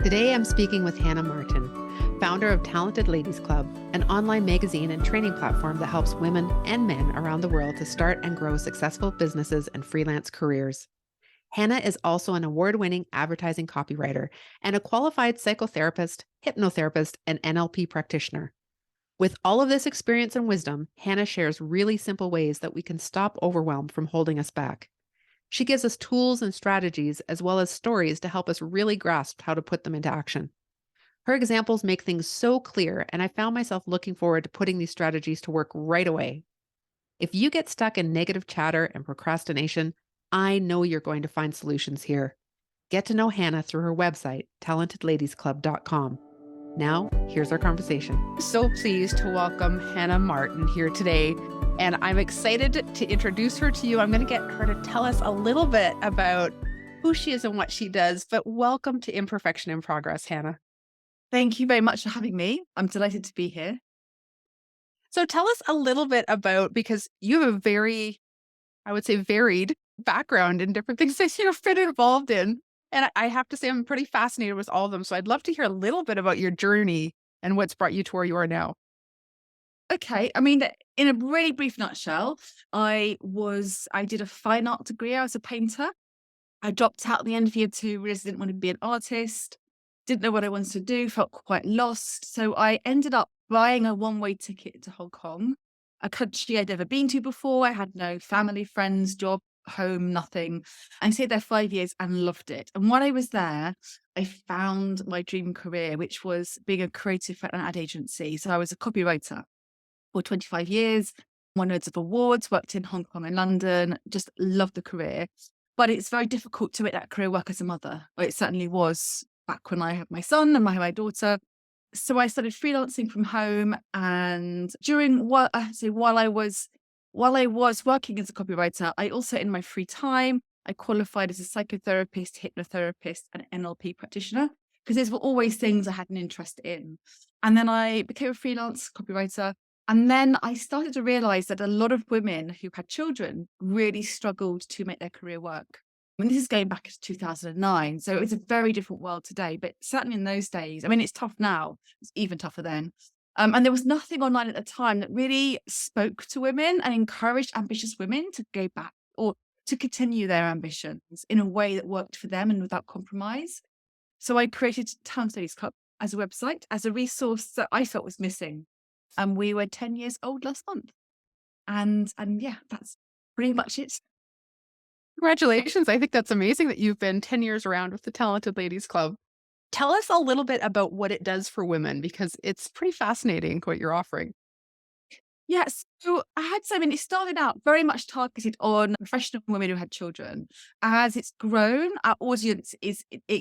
Today, I'm speaking with Hannah Martin, founder of Talented Ladies Club, an online magazine and training platform that helps women and men around the world to start and grow successful businesses and freelance careers. Hannah is also an award-winning advertising copywriter and a qualified psychotherapist, hypnotherapist, and NLP practitioner. With all of this experience and wisdom, Hannah shares really simple ways that we can stop overwhelm from holding us back. She gives us tools and strategies as well as stories to help us really grasp how to put them into action. Her examples make things so clear, and I found myself looking forward to putting these strategies to work right away. If you get stuck in negative chatter and procrastination, I know you're going to find solutions here. Get to know Hannah through her website, talentedladiesclub.com. Now, here's our conversation. So pleased to welcome Hannah Martin here today, and I'm excited to introduce her to you. I'm going to get her to tell us a little bit about who she is and what she does, but welcome to Imperfection in Progress, Hannah. Thank you very much for having me. I'm delighted to be here. So tell us a little bit about, because you have a very, I would say, varied background in different things that you've been involved in. And I have to say, I'm pretty fascinated with all of them. So I'd love to hear a little bit about your journey and what's brought you to where you are now. Okay, I mean, in a really brief nutshell, I did a fine art degree. I was a painter. I dropped out at the end of year two, realized I didn't want to be an artist, didn't know what I wanted to do, felt quite lost. So I ended up buying a one-way ticket to Hong Kong, a country I'd never been to before. I had no family, friends, job, home, nothing. I stayed there 5 years and loved it. And while I was there, I found my dream career, which was being a creative at an ad agency. So I was a copywriter for 25 years, won loads of awards, worked in Hong Kong and London, just loved the career. But it's very difficult to make that career work as a mother. Well, it certainly was back when I had my son and my daughter. So I started freelancing from home, and while I was working as a copywriter, I also, in my free time, I qualified as a psychotherapist, hypnotherapist, and NLP practitioner, because these were always things I had an interest in. And then I became a freelance copywriter. And then I started to realize that a lot of women who had children really struggled to make their career work. I mean, this is going back to 2009. So it's a very different world today, but certainly in those days, I mean, it's tough now. It's even tougher then. And there was nothing online at the time that really spoke to women and encouraged ambitious women to go back or to continue their ambitions in a way that worked for them and without compromise. So I created Talent Ladies Club as a website, as a resource that I felt was missing. And we were 10 years old last month. And yeah, that's pretty much it. Congratulations. I think that's amazing that you've been 10 years around with the Talented Ladies Club. Tell us a little bit about what it does for women, because it's pretty fascinating what you're offering. Yes. So I had to say, I mean, it started out very much targeted on professional women who had children. As it's grown, our audience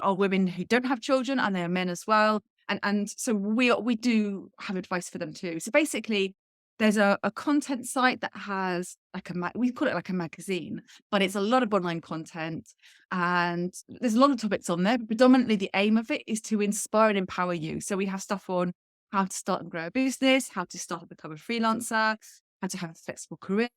are women who don't have children, and they are men as well. And so we do have advice for them too. So basically, there's a content site that has like we call it like a magazine, but it's a lot of online content, and there's a lot of topics on there. But predominantly, the aim of it is to inspire and empower you. So we have stuff on how to start and grow a business, how to start and become a freelancer, how to have a flexible career.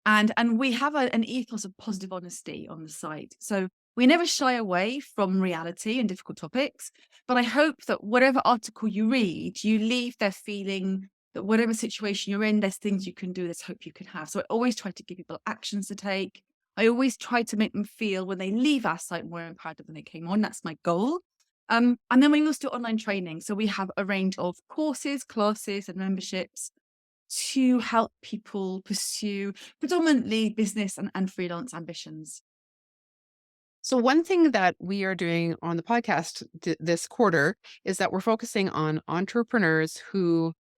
And we have an ethos of positive honesty on the site. So we never shy away from reality and difficult topics. But I hope that whatever article you read, you leave there feeling that whatever situation you're in, there's things you can do, there's hope you can have. So I always try to give people actions to take. I always try to make them feel when they leave our site more empowered than they came on. That's my goal. And then we also do online training. So we have a range of courses, classes, and memberships to help people pursue predominantly business and freelance ambitions. So one thing that we are doing on the podcast this quarter is that we're focusing on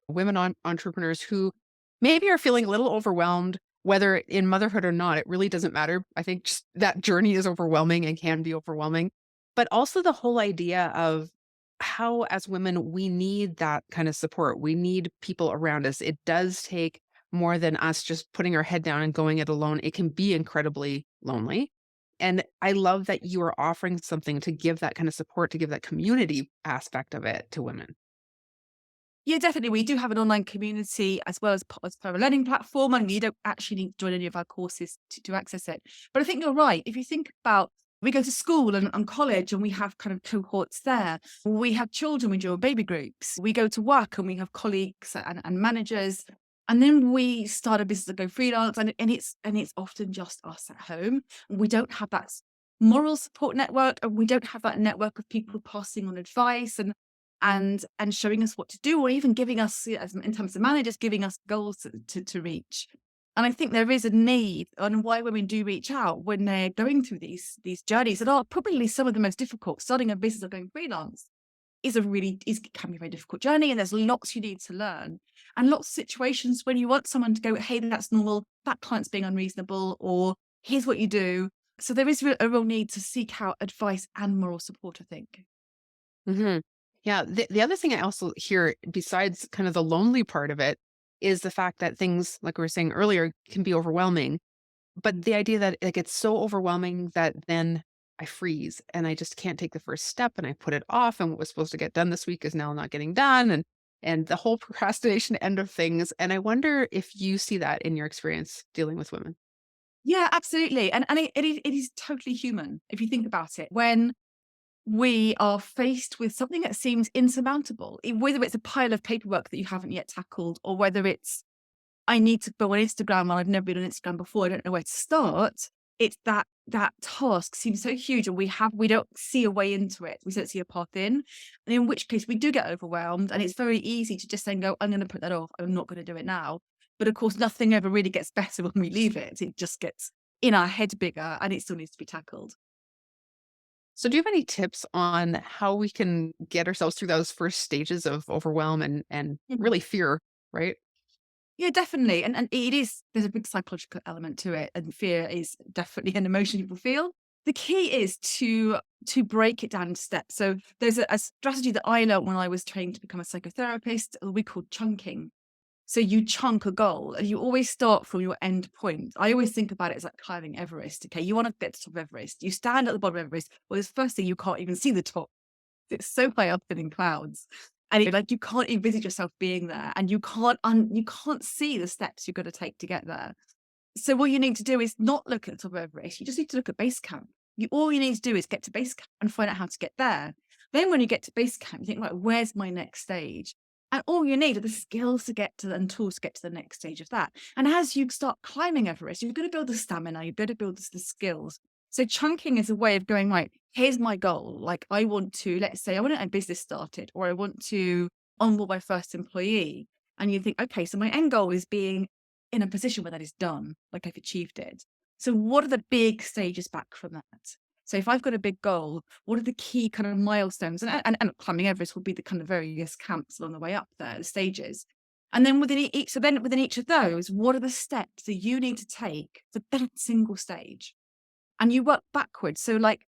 women entrepreneurs who maybe are feeling a little overwhelmed, whether in motherhood or not. It really doesn't matter. I think just that journey is overwhelming and can be overwhelming. But also the whole idea of how, as women, we need that kind of support. We need people around us. It does take more than us just putting our head down and going it alone. It can be incredibly lonely. And I love that you are offering something to give that kind of support, to give that community aspect of it to women. Yeah, definitely. We do have an online community as well as part of a learning platform, and you don't actually need to join any of our courses to access it. But I think you're right. If you think about We go to school and college and we have kind of cohorts there. We have children, we do baby groups. We go to work and we have colleagues and managers. And then we start a business and go freelance, and it's often just us at home. We don't have that moral support network, and we don't have that network of people passing on advice and showing us what to do, or even giving us, in terms of managers, giving us goals to reach. And I think there is a need, and why women do reach out when they're going through these journeys that are probably some of the most difficult. Starting a business or going freelance can be a very difficult journey, and there's lots you need to learn, and lots of situations when you want someone to go, hey, that's normal, that client's being unreasonable, or here's what you do. So there is a real need to seek out advice and moral support, I think. Hmm. Yeah. The other thing I also hear, besides kind of the lonely part of it, is the fact that things, like we were saying earlier, can be overwhelming. But the idea that like it's so overwhelming that then I freeze and I just can't take the first step and I put it off. And what was supposed to get done this week is now not getting done. And the whole procrastination end of things. And I wonder if you see that in your experience dealing with women. Yeah, absolutely. And it is totally human if you think about it. When we are faced with something that seems insurmountable, whether it's a pile of paperwork that you haven't yet tackled, or whether it's I need to go on Instagram and I've never been on Instagram before, I don't know where to start. It's that task seems so huge, and we don't see a way into it. We don't see a path in. And in which case we do get overwhelmed, and it's very easy to just then go, I'm gonna put that off. I'm not gonna do it now. But of course nothing ever really gets better when we leave it. It just gets in our head bigger, and it still needs to be tackled. So do you have any tips on how we can get ourselves through those first stages of overwhelm and really fear, right? Yeah, definitely. And there's a big psychological element to it, and fear is definitely an emotion people feel. The key is to break it down into steps. So there's a strategy that I learned when I was trained to become a psychotherapist, we call chunking. So you chunk a goal and you always start from your end point. I always think about it as like climbing Everest. Okay, you want to get to the top of Everest. You stand at the bottom of Everest. Well, this first thing, you can't even see the top. It's so high up and in clouds. And like you can't envisage yourself being there, and you can't see the steps you're going to take to get there. So what you need to do is not look at the top of Everest. You just need to look at base camp. All you need to do is get to base camp and find out how to get there. Then when you get to base camp, you think, right, where's my next stage? And all you need are the skills to get to and tools to get to the next stage of that. And as you start climbing Everest, you're going to build the stamina, you're going to build the skills. So chunking is a way of going, right, here's my goal. Like I want to, let's say I want to get a business started, or I want to onboard my first employee. And you think, okay, so my end goal is being in a position where that is done, like I've achieved it. So what are the big stages back from that? So if I've got a big goal, what are the key kind of milestones? And climbing Everest will be the kind of various camps along the way up there, the stages. And then within each of those, what are the steps that you need to take for that single stage? And you work backwards. So like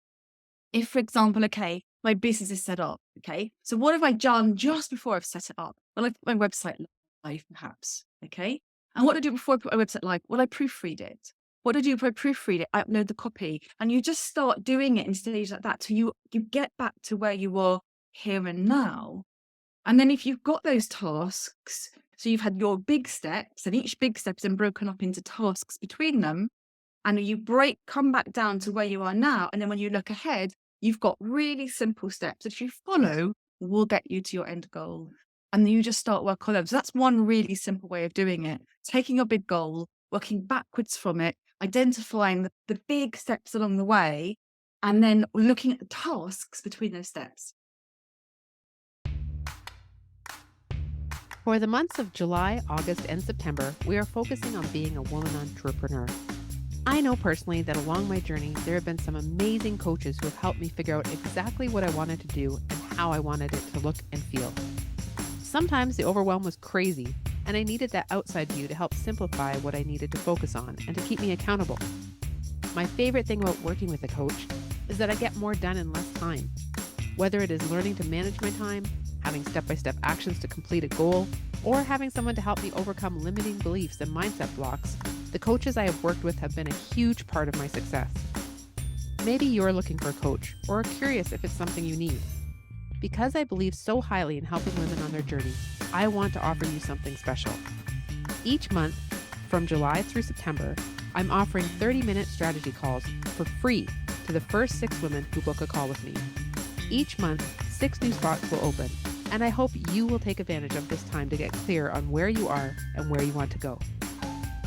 if, for example, okay, my business is set up, okay, so what have I done just before I've set it up? Well, I put my website live, perhaps, okay? And what do I do before I put my website live? Well, I proofread it. What do I do if I proofread it? I upload the copy. And you just start doing it in stages like that till you get back to where you are here and now. And then if you've got those tasks, so you've had your big steps, and each big step is then broken up into tasks between them, and you come back down to where you are now. And then when you look ahead, you've got really simple steps that if you follow will get you to your end goal. And then you just start work on them. So that's one really simple way of doing it. Taking a big goal, working backwards from it, identifying the big steps along the way, and then looking at the tasks between those steps. For the months of July, August, and September, we are focusing on being a woman entrepreneur. I know personally that along my journey, there have been some amazing coaches who have helped me figure out exactly what I wanted to do and how I wanted it to look and feel. Sometimes the overwhelm was crazy, and I needed that outside view to help simplify what I needed to focus on and to keep me accountable. My favorite thing about working with a coach is that I get more done in less time. Whether it is learning to manage my time, having step-by-step actions to complete a goal, or having someone to help me overcome limiting beliefs and mindset blocks, the coaches I have worked with have been a huge part of my success. Maybe you're looking for a coach or are curious if it's something you need. Because I believe so highly in helping women on their journey, I want to offer you something special. Each month, from July through September, I'm offering 30-minute strategy calls for free to the first 6 women who book a call with me. Each month, 6 new spots will open, and I hope you will take advantage of this time to get clear on where you are and where you want to go.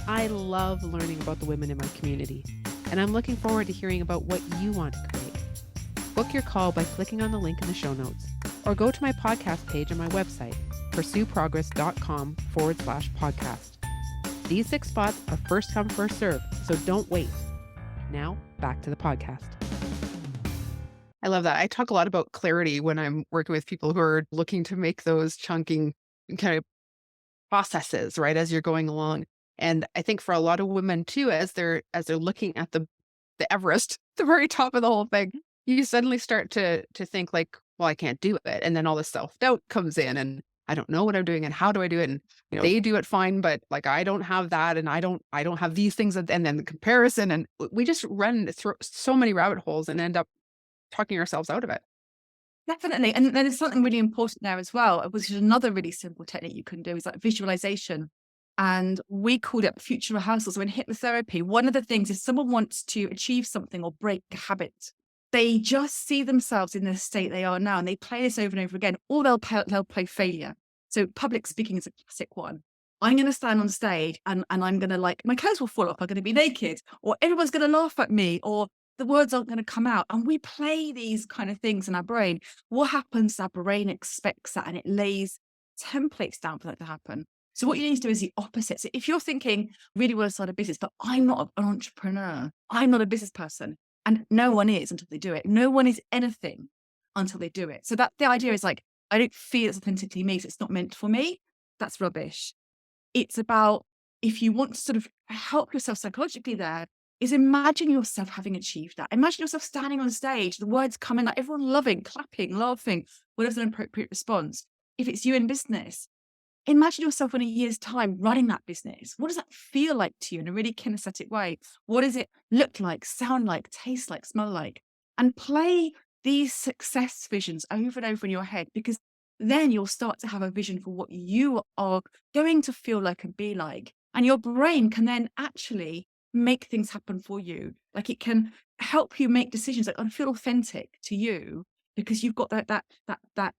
I love learning about the women in my community, and I'm looking forward to hearing about what you want to create. Book your call by clicking on the link in the show notes, or go to my podcast page on my website, pursueprogress.com/podcast. These 6 spots are first come, first serve, so don't wait. Now, back to the podcast. I love that. I talk a lot about clarity when I'm working with people who are looking to make those chunking kind of processes, right, as you're going along. And I think for a lot of women too, as they're looking at the Everest, the very top of the whole thing, you suddenly start to think like, well, I can't do it. And then all this self-doubt comes in and I don't know what I'm doing and how do I do it? And they do it fine, but like I don't have that and I don't have these things, and then the comparison, and we just run through so many rabbit holes and end up talking ourselves out of it. Definitely. And then there's something really important there as well, which is another really simple technique you can do, is like visualization. And we called it future rehearsals. So in hypnotherapy, one of the things is someone wants to achieve something or break a habit. They just see themselves in the state they are now and they play this over and over again, or they'll play failure. So public speaking is a classic one. I'm going to stand on stage and I'm going to, like, my clothes will fall off. I'm going to be naked, or everyone's going to laugh at me, or the words aren't going to come out. And we play these kind of things in our brain. What happens? Our brain expects that and it lays templates down for that to happen. So what you need to do is the opposite. So if you're thinking, really want to start a business, but I'm not an entrepreneur, I'm not a business person, and no one is until they do it. No one is anything until they do it. So that the idea is like, I don't feel it's authentically me, so it's not meant for me. That's rubbish. It's about, if you want to sort of help yourself psychologically there, is imagine yourself having achieved that. Imagine yourself standing on stage, the words coming, like everyone loving, clapping, laughing, whatever's an appropriate response. If it's you in business, imagine yourself in a year's time running that business. What does that feel like to you in a really kinesthetic way? What does it look like, sound like, taste like, smell like? And play these success visions over and over in your head, because then you'll start to have a vision for what you are going to feel like and be like. And your brain can then actually make things happen for you. Like, it can help you make decisions that feel authentic to you, because you've got that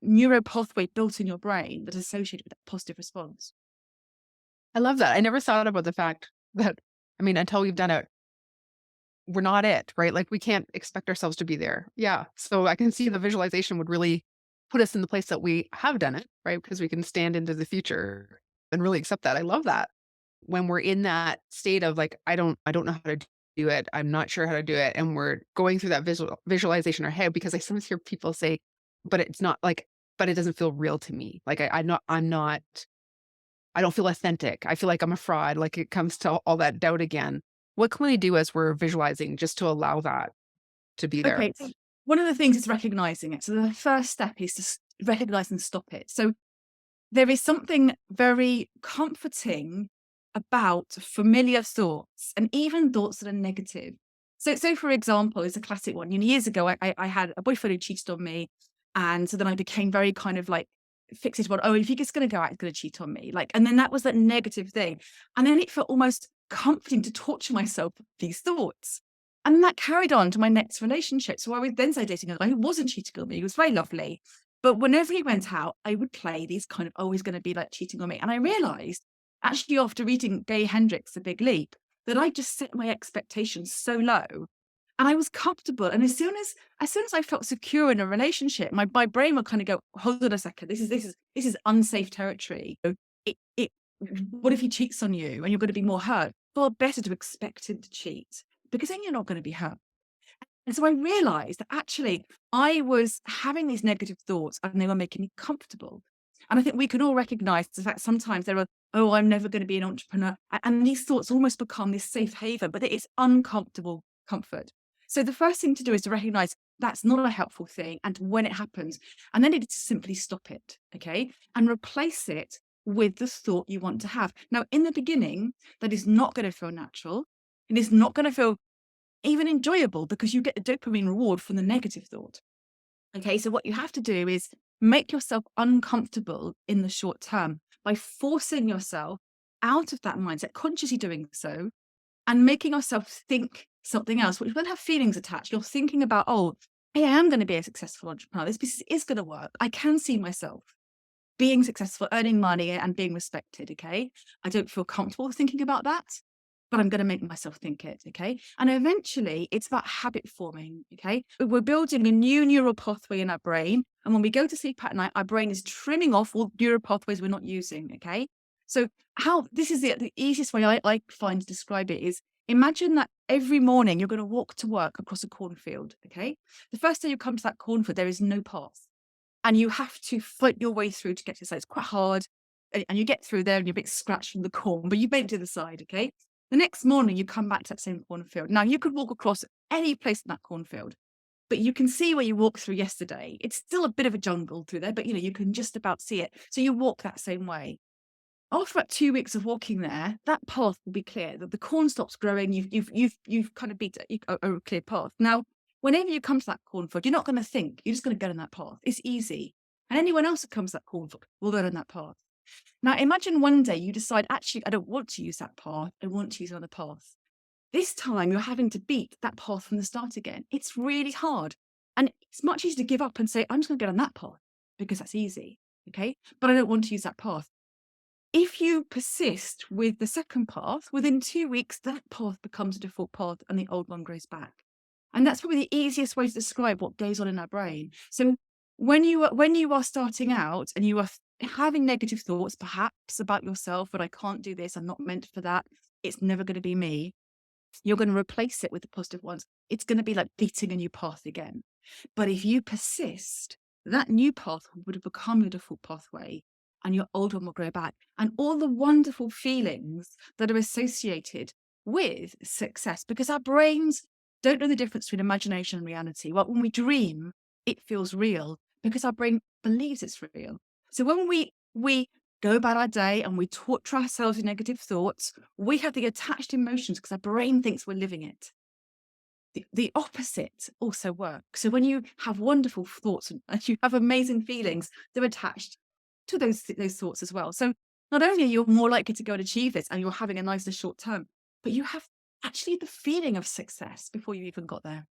neuro pathway built in your brain that is associated with that positive response. I love that. I never thought about the fact that, I mean, until we've done it, we're not it, right? Like we can't expect ourselves to be there. Yeah. So I can see the visualization would really put us in the place that we have done it, right? Because we can stand into the future and really accept that. I love that. When we're in that state of like, I don't know how to do it. I'm not sure how to do it. And we're going through that visualization in our head, because I sometimes hear people say, but it's not like, but it doesn't feel real to me. Like I don't feel authentic. I feel like I'm a fraud. Like it comes to all that doubt again. What can we do as we're visualizing just to allow that to be there? Okay, so one of the things is recognizing it. So the first step is to recognize and stop it. So there is something very comforting about familiar thoughts, and even thoughts that are negative. So for example, it's a classic one. Years ago, I had a boyfriend who cheated on me. And so then I became very kind of like fixated on, oh, if he's just going to go out, he's going to cheat on me. Like, and then that was that negative thing. And then it felt almost comforting to torture myself with these thoughts. And then that carried on to my next relationship. So I would then say dating a guy who wasn't cheating on me. He was very lovely. But whenever he went out, I would play these kind of, oh, he's going to be like cheating on me. And I realized, actually, after reading Gay Hendricks' The Big Leap, that I just set my expectations so low and I was comfortable. And as soon as I felt secure in a relationship, my brain would kind of go, hold on a second, this is unsafe territory. What if he cheats on you and you're going to be more hurt? Far better to expect him to cheat, because then you're not going to be hurt. And so I realized that actually I was having these negative thoughts and they were making me comfortable. And I think we can all recognize the fact sometimes there are, oh, I'm never going to be an entrepreneur. And these thoughts almost become this safe haven, but it's uncomfortable comfort. So the first thing to do is to recognize that's not a helpful thing. And when it happens, and then it's to simply stop it, okay? And replace it with the thought you want to have. Now, in the beginning, that is not going to feel natural. It is not going to feel even enjoyable, because you get the dopamine reward from the negative thought. Okay, so what you have to do is make yourself uncomfortable in the short term by forcing yourself out of that mindset, consciously doing so, and making yourself think something else, which will have feelings attached. You're thinking about, oh, hey, I am going to be a successful entrepreneur. This business is going to work. I can see myself being successful, earning money and being respected. Okay. I don't feel comfortable thinking about that, but I'm going to make myself think it. Okay. And eventually it's about habit forming. Okay. We're building a new neural pathway in our brain. And when we go to sleep at night, our brain is trimming off all neural pathways we're not using. Okay. So how this is the easiest way I find to describe it is, imagine that every morning you're going to walk to work across a cornfield. Okay. The first day you come to that cornfield, there is no path. And you have to fight your way through to get to the side. It's quite hard. And you get through there and you're a bit scratched from the corn, but you make it to the side, okay? The next morning, you come back to that same cornfield. Now, you could walk across any place in that cornfield, but you can see where you walked through yesterday. It's still a bit of a jungle through there, but you can just about see it. So you walk that same way. After about 2 weeks of walking there, that path will be clear. The corn stops growing. You've kind of beat a clear path. Now, whenever you come to that cornfield, you're not going to think. You're just going to go down that path. It's easy. And anyone else that comes to that cornfield will go down that path. Now, imagine one day you decide, actually, I don't want to use that path. I want to use another path. This time, you're having to beat that path from the start again. It's really hard. And it's much easier to give up and say, I'm just going to go down that path because that's easy. Okay. But I don't want to use that path. If you persist with the second path, within 2 weeks, that path becomes a default path and the old one grows back. And that's probably the easiest way to describe what goes on in our brain. So when you are starting out and you are having negative thoughts, perhaps about yourself, but I can't do this, I'm not meant for that, it's never going to be me, you're going to replace it with the positive ones. It's going to be like beating a new path again. But if you persist, that new path would have become your default pathway and your old one will grow back. And all the wonderful feelings that are associated with success, because our brains don't know the difference between imagination and reality. Well, when we dream, it feels real because our brain believes it's real. So when we go about our day and we torture ourselves with negative thoughts, we have the attached emotions because our brain thinks we're living it. The opposite also works. So when you have wonderful thoughts and you have amazing feelings, they're attached to those thoughts as well. So not only are you more likely to go and achieve this and you're having a nicer short term, but you have actually the feeling of success before you even got there.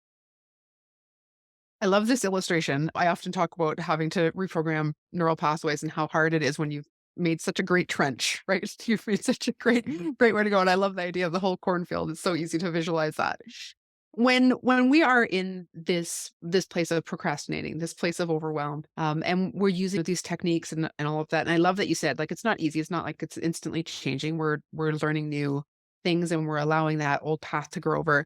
I love this illustration. I often talk about having to reprogram neural pathways and how hard it is when you've made such a great trench, right? You've made such a great way to go. And I love the idea of the whole cornfield. It's so easy to visualize that. When we are in this place of procrastinating, this place of overwhelm, and we're using these techniques and all of that. And I love that you said, like, it's not easy. It's not like it's instantly changing. We're learning new things and we're allowing that old path to grow over.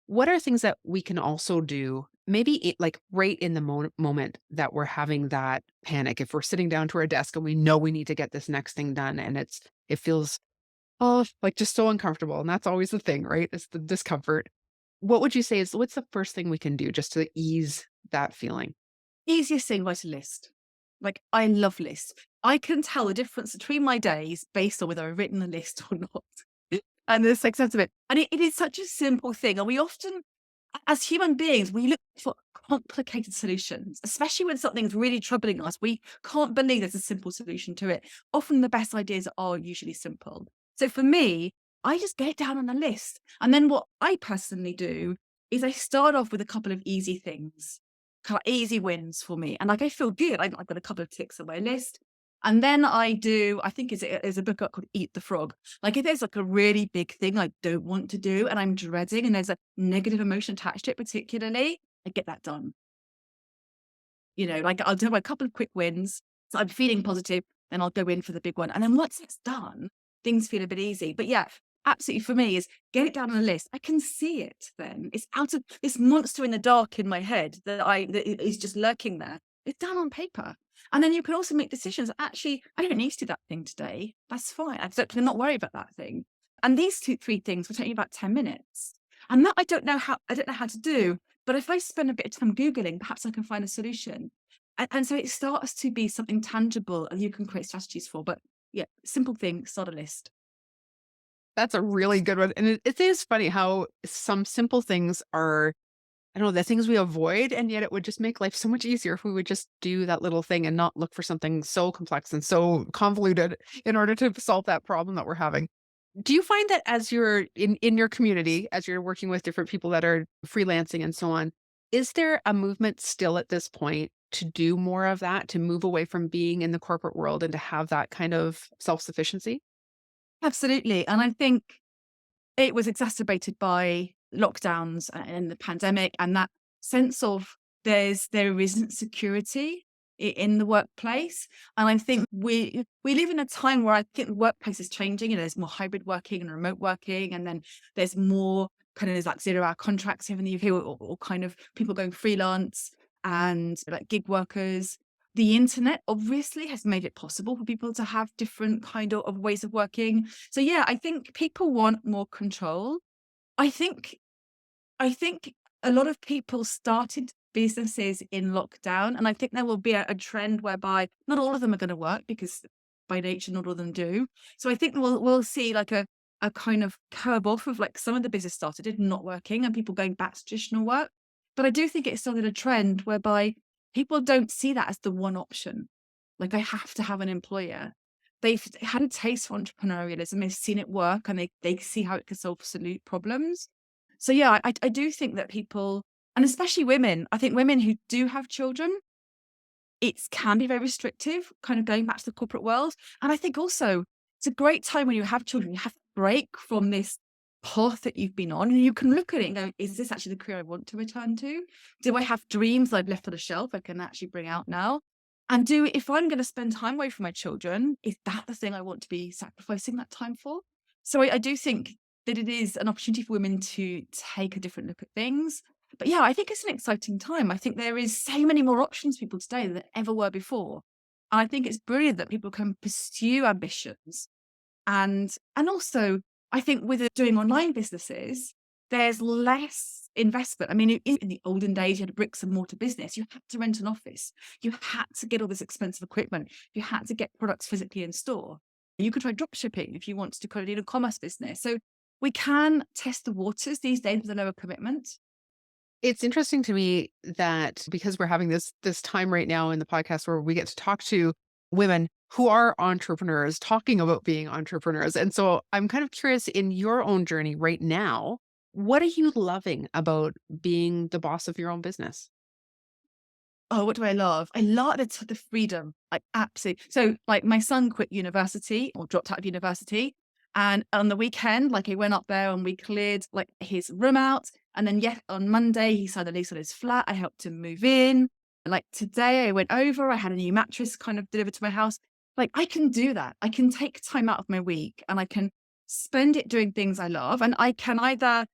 What are things that we can also do, maybe like right in the moment that we're having that panic? If we're sitting down to our desk and we know we need to get this next thing done and it feels, oh, like just so uncomfortable. And that's always the thing, right? It's the discomfort. What would you say is what's the first thing we can do just to ease that feeling? Easiest thing, write a list. Like, I love lists. I can tell the difference between my days based on whether I've written a list or not. And the success of it. And it is such a simple thing. And we often, as human beings, we look for complicated solutions, especially when something's really troubling us. We can't believe there's a simple solution to it. Often the best ideas are usually simple. So for me, I just get it down on a list. And then what I personally do is I start off with a couple of easy things, kind of easy wins for me. And like, I feel good. I've got a couple of ticks on my list. And then I think there's a book called Eat the Frog. Like, if there's like a really big thing I don't want to do and I'm dreading and there's a negative emotion attached to it particularly, I get that done. Like, I'll do a couple of quick wins. So I'm feeling positive, then I'll go in for the big one. And then once it's done, things feel a bit easy. But yeah, absolutely for me is get it down on a list. I can see it then. It's out of this monster in the dark in my head that is just lurking there. It's down on paper. And then you can also make decisions. Actually, I don't need to do that thing today. That's fine. I'm not worried about that thing. And these 3 things will take you about 10 minutes. And that I don't know how to do. But if I spend a bit of time Googling, perhaps I can find a solution. And so it starts to be something tangible and you can create strategies for. But yeah, simple thing, start a list. That's a really good one. And it is funny how some simple things are, I don't know, the things we avoid, and yet it would just make life so much easier if we would just do that little thing and not look for something so complex and so convoluted in order to solve that problem that we're having. Do you find that as you're in your community, as you're working with different people that are freelancing and so on, is there a movement still at this point to do more of that, to move away from being in the corporate world and to have that kind of self-sufficiency? Absolutely. And I think it was exacerbated by lockdowns and the pandemic and that sense of there isn't security in the workplace. And I think we live in a time where I think the workplace is changing. You know, there's more hybrid working and remote working, and then there's more kind of there's like 0 hour contracts here in the UK, or kind of people going freelance and like gig workers. The internet obviously has made it possible for people to have different kind of ways of working. So yeah, I think people want more control. I think I think a lot of people started businesses in lockdown, and I think there will be a trend whereby not all of them are gonna work because by nature, not all of them do. So I think we'll see like a kind of curve off of like some of the business started it not working and people going back to traditional work. But I do think it started a trend whereby people don't see that as the one option. Like, I have to have an employer. They've had a taste for entrepreneurialism, they've seen it work, and they see how it can solve absolute problems. So yeah, I do think that people, and especially women, I think women who do have children, it can be very restrictive, kind of going back to the corporate world. And I think also it's a great time when you have children, you have to break from this path that you've been on, and you can look at it and go, is this actually the career I want to return to? Do I have dreams I've left on a shelf I can actually bring out now? And if I'm going to spend time away from my children, is that the thing I want to be sacrificing that time for? So I do think that it is an opportunity for women to take a different look at things. But yeah, I think it's an exciting time. I think there is so many more options for people today than there ever were before. And I think it's brilliant that people can pursue ambitions. And also, I think with doing online businesses, there's less investment. I mean, in the olden days, you had a bricks and mortar business. You had to rent an office. You had to get all this expensive equipment. You had to get products physically in store. You could try drop shipping if you wanted to kind of do a commerce business. So we can test the waters these days with a lower commitment. It's interesting to me that because we're having this time right now in the podcast where we get to talk to women who are entrepreneurs talking about being entrepreneurs. And so I'm kind of curious in your own journey right now, what are you loving about being the boss of your own business? Oh, what do I love? I love the freedom, like, absolutely. So, like, my son quit university or dropped out of university, and on the weekend, like, he went up there and we cleared, like, his room out, and then, yeah, on Monday, he signed a lease on his flat. I helped him move in. Like, today, I went over, I had a new mattress kind of delivered to my house. Like, I can do that. I can take time out of my week, and I can spend it doing things I love, and I can either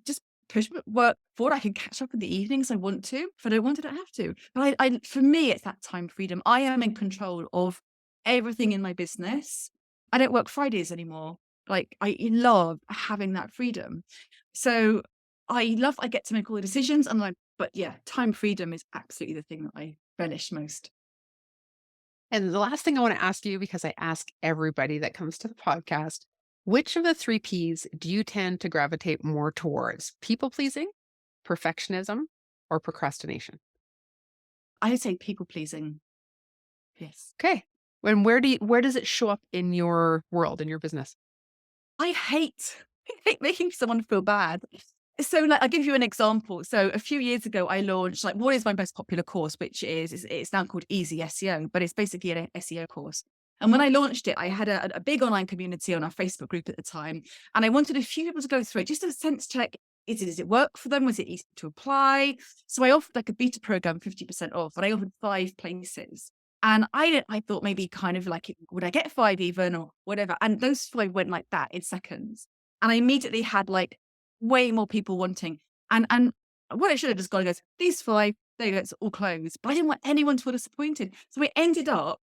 just push work forward. I can catch up in the evenings I want to. If I don't want to, I don't have to. But I for me, it's that time freedom. I am in control of everything in my business. I don't work Fridays anymore. Like, I love having that freedom. So I get to make all the decisions, and but yeah, time freedom is absolutely the thing that I relish most. And the last thing I want to ask you, because I ask everybody that comes to the podcast, which of the three P's do you tend to gravitate more towards? People pleasing, perfectionism, or procrastination? I would say people pleasing. Yes. Okay. And where does it show up in your world, in your business? I hate I hate making someone feel bad. So, like, I'll give you an example. So, a few years ago, I launched like what is my most popular course, which is it's now called Easy SEO, but it's basically an SEO course. And when I launched it, I had a big online community on our Facebook group at the time, and I wanted a few people to go through it just to sense check. Does it work for them? Was it easy to apply? So I offered like a beta program, 50% off, and I offered 5 places. And I thought maybe kind of like, would I get 5 even or whatever? And those 5 went like that in seconds. And I immediately had like way more people wanting. And what I should have just gone and goes, these 5, there you go, it's all closed. But I didn't want anyone to feel disappointed. So we ended up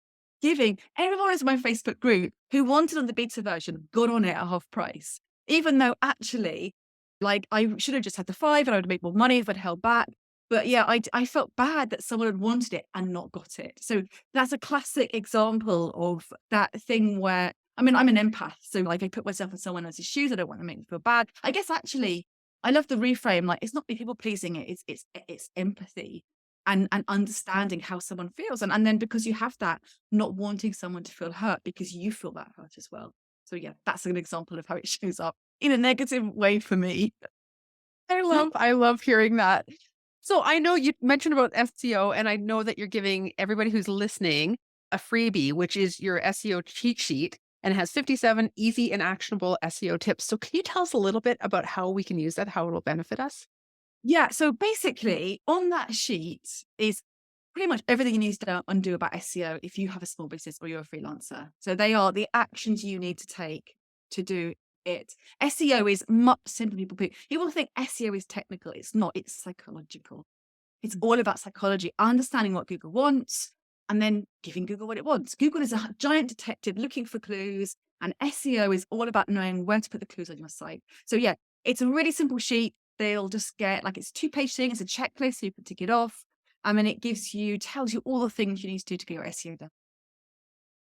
giving everyone in my Facebook group who wanted on the beta version, got on it at half price. Even though actually, like, I should have just had the 5 and I would have made more money if I'd held back. But yeah, I felt bad that someone had wanted it and not got it. So that's a classic example of that thing where, I mean, I'm an empath, so like I put myself in someone else's shoes. I don't want to make them feel bad. I guess actually, I love the reframe. Like, it's not me people pleasing it. It's empathy and understanding how someone feels, and then because you have that, not wanting someone to feel hurt because you feel that hurt as well. So yeah, that's an example of how it shows up in a negative way for me. I love hearing that. So I know you mentioned about SEO, and I know that you're giving everybody who's listening a freebie, which is your SEO cheat sheet, and it has 57 easy and actionable SEO tips. So can you tell us a little bit about how we can use that, how it'll benefit us? Yeah, so basically on that sheet is pretty much everything you need to undo about SEO if you have a small business or you're a freelancer. So they are the actions you need to take to do it. SEO is much simpler. People think SEO is technical. It's not, it's psychological. It's all about psychology, understanding what Google wants and then giving Google what it wants. Google is a giant detective looking for clues, and SEO is all about knowing where to put the clues on your site. So yeah, it's a really simple sheet. They'll just get like, it's a 2-page thing. It's a checklist, so you can tick it off. And then it tells you all the things you need to do to get your SEO done.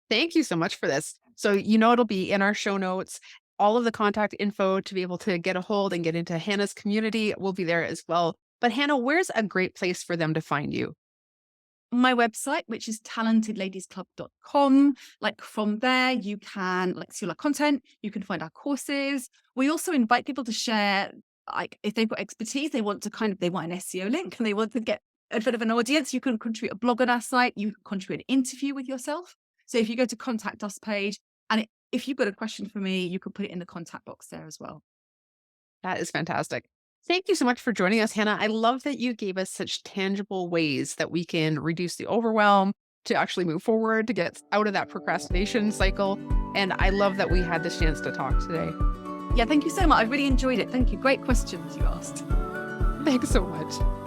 Thank you so much for this. So, it'll be in our show notes. All of the contact info to be able to get a hold and get into Hannah's community will be there as well. But Hannah, where's a great place for them to find you? My website, which is talentedladiesclub.com. Like from there, you can like see all our content. You can find our courses. We also invite people to share, like if they've got expertise, they want an SEO link and they want to get in front of an audience. You can contribute a blog on our site. You can contribute an interview with yourself. So if you go to contact us page, and if you've got a question for me, you can put it in the contact box there as well. That is fantastic. Thank you so much for joining us, Hannah. I love that you gave us such tangible ways that we can reduce the overwhelm, to actually move forward, to get out of that procrastination cycle. And I love that we had this chance to talk today. Yeah, thank you so much. I really enjoyed it. Thank you. Great questions you asked. Thanks so much.